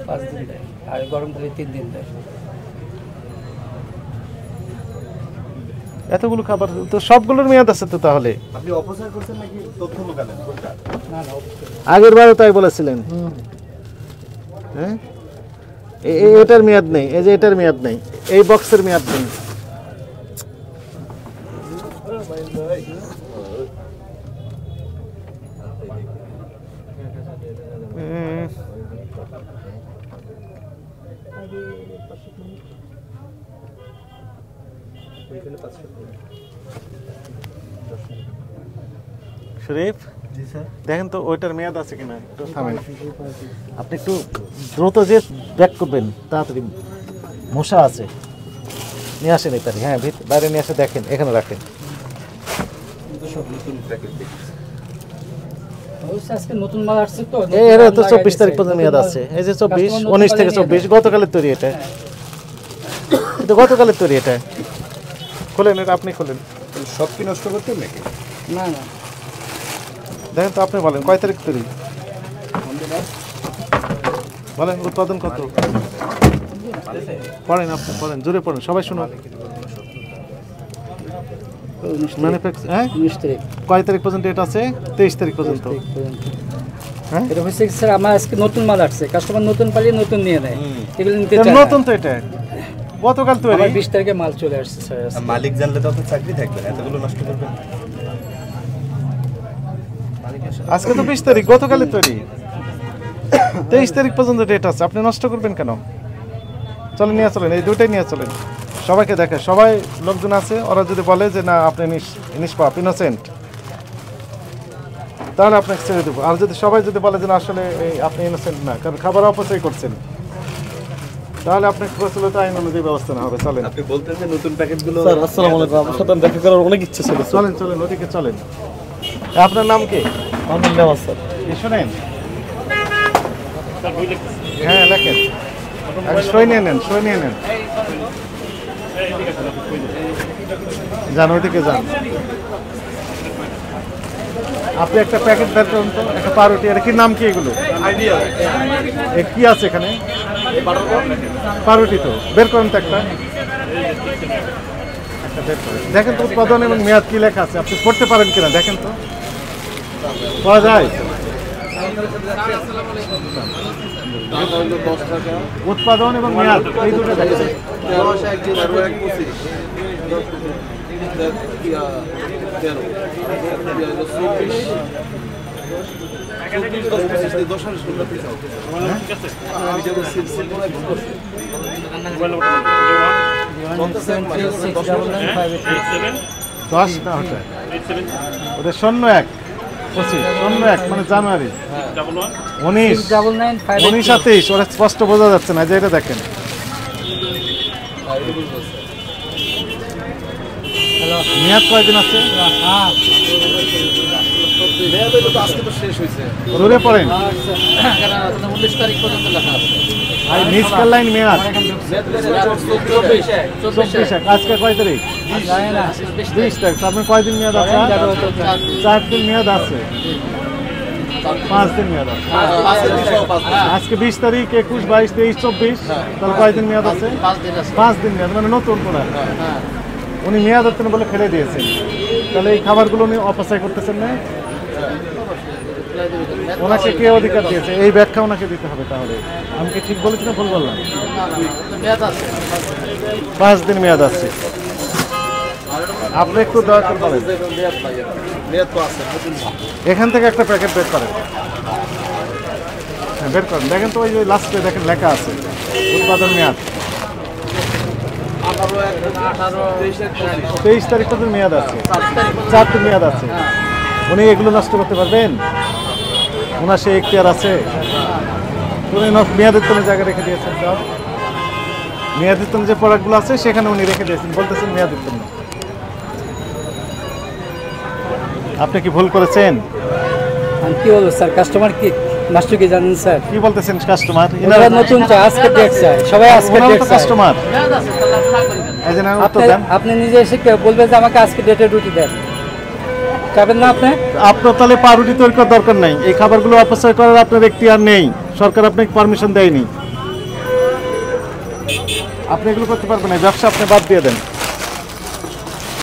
5 দিন দেয়, আর গরম তেলে 3 দিন দেয়। এতগুলো খাবার তো সবগুলোর মেয়াদ আছে তো, তাহলে আপনি অপচয় করছেন নাকি তথ্য লুকালেন কোনটা? না না, অবশ্যই আগের বারও তাই বলেছিলেন। হ্যাঁ, এটার মেয়াদ নেই, এই যে এটার মেয়াদ নেই, এই বক্সের মেয়াদ নেই। শরীফ, জি স্যার। দেখেন তো ওইটার মেয়াদ আছে কিনা, একটু থামেন। আপনি একটু দ্রুত যে ব্যাক করবেন তাড়াতাড়ি, মশা আছে, নিয়ে আসেন এটারি। হ্যাঁ, বাইরে নিয়ে আসে দেখেন, এখানে রাখেন। আজকে নতুন মাল আসছে তো, এর তো 24 তারিখ পর্যন্ত মেয়াদ আছে। এই যে 24, 19 থেকে 24, গতকালের তৈরি এটা। এটা গতকালের তৈরি এটা। খোলেন এটা, আপনি খোলেন। সব কি নষ্ট করতেন নাকি? না না, দেখেন তো, আপনি বলেন কয় তারিখ তৈরি, বলেন উৎপাদন কত, পড়েন আপনি, পড়েন, জোরে পড়েন, সবাই শুনুন। ম্যানুফ্যাকচার, হ্যাঁ 19 তারিখ। কয় তারিখ পর্যন্ত এটা আছে? 23 তারিখ পর্যন্ত। হ্যাঁ, এটা হচ্ছে স্যার, আমার আজকে নতুন মাল আসছে, কাস্টমার নতুন পালিয়ে নতুন নিয়ে নেয়, এগুলো নিতে চায় না। নতুন তো এটা, গতকাল তৈরি। আমার 20 তারিখে মাল চলে আসছে স্যার। মালিক জানলে তো চাকরি থাকবে না, এতগুলো নষ্ট করবেন। আজকে তো 20 তারিখ, গতকালের তৈরি। 23 তারিখ পর্যন্ত ডেট আছে, আপনি নষ্ট করবেন কেন? চলেন নিয়ে চলেন, এই দুইটাই নিয়ে চলেন, সবাইকে দেখে, সবাই লোকজন আছে, ওরা যদি বলে যে না আপনি নিষ্পাপ, ইনোসেন্ট, তাহলে আপনাকে ছেড়ে দেবো। আর যদি সবাই যদি বলে যে না আসলে আপনি ইনোসেন্ট না, কারণ খাবার অপচয় করছেন, তাহলে আপনাকে প্রচলিত আইন অনুযায়ী ব্যবস্থা না হবে। চলেন। আপনি বলতেন যে নতুন প্যাকেটগুলো। স্যার আসসালামু আলাইকুম, আপনার সাথে দেখা করার অনেক ইচ্ছে ছিল। চলেন চলেন, ওদিকে চলেন। আপনার নাম কি? আমার নাম স্যার। শুনেন, হ্যাঁ লেখেন, সই নিয়ে নেন, সই নিয়ে নেন, যান ওইদিকে যান। আপনি একটা প্যাকেট বের করুন তো, একটা পাউরুটি। এটা কি নাম কি এগুলো? কি আছে এখানে? পাউরুটি তো বের করুন তো একটা বের করেন। দেখেন তো উৎপাদন এবং মেয়াদ কি লেখা আছে, আপনি পড়তে পারেন কিনা দেখেন তো, পাওয়া যায়? উৎপাদন এবং মেয়াদ এই দুটো দেখেন। দশ না ওটা, ওটা 01-25, মানে জানুয়ারি 19 আর 23, ওটা স্পষ্ট বোঝা যাচ্ছে না, যে এটা দেখেন। মেয়াদ কয়দিন আছে? দূরে পড়েন, নিজ লাইন মেয়াদ 24। আজকে কয় তারিখ? 20 তারিখ। আপনার কয়দিন মেয়াদ আছে? 4 দিন মেয়াদ আছে, 5 দিন মেয়াদ আছে। আজকে 20 তারিখ, 21, 22, 23, 24, তাহলে কয়দিন মেয়াদ আছে? 5 দিন মেয়াদ, মানে নতুন করে উনি মেয়াদ হচ্ছেন বলে ফেলে দিয়েছেন। তাহলে এই খাবারগুলো উনি অপচয় করতেছেন না, ওনাকে কে অধিকার দিয়েছে? এই ব্যাখ্যা ওনাকে দিতে হবে। তাহলে আমি কি ঠিক বলেছি না ভুল বললাম? 5 দিন মেয়াদ আছে। আপনি একটু দয়া করে বলেন, এখান থেকে একটা প্যাকেট বের করেন। হ্যাঁ বের করেন, দেখেন তো ওই যে লাস্টে দেখেন লেখা আছে উৎপাদন মেয়াদ 23 তারিখ পর্যন্ত মেয়াদ আছে, 4 দিন মেয়াদ আছে। উনি এগুলো নষ্ট করতে পারবেন? ওনার সে এখতিয়ার আছে? উনি মেয়াদের জন্য জায়গা রেখে দিয়েছেন, সব মেয়াদের জন্য যে প্রোডাক্টগুলো আছে সেখানে উনি রেখে দিয়েছেন, বলতেছেন মেয়াদের জন্য। আপনি কি ভুল করেছেন? কি বলবো স্যার, কাস্টমার কি নষ্ট কি জানেন স্যার? কি বলতেছেন কাস্টমার? এনারা নতুন চায়, আজকে ডেট চায়, সবাই আজকে ডেট চায়। কাস্টমার আপনি নিজে এসে বলবেন যে আমাকে আজকে ডেটের রুটি দেন, চাবেন না আপনি? আপনার তাহলে পাউরুটি তৈরি করার দরকার নাই, এই খাবারগুলো অপচয় করার আপনার এখতিয়ার নেই, সরকার আপনাকে পারমিশন দেয়নি। আপনি এগুলো করতে পারবেন না, ব্যবসা আপনি বাদ দিয়ে দেন।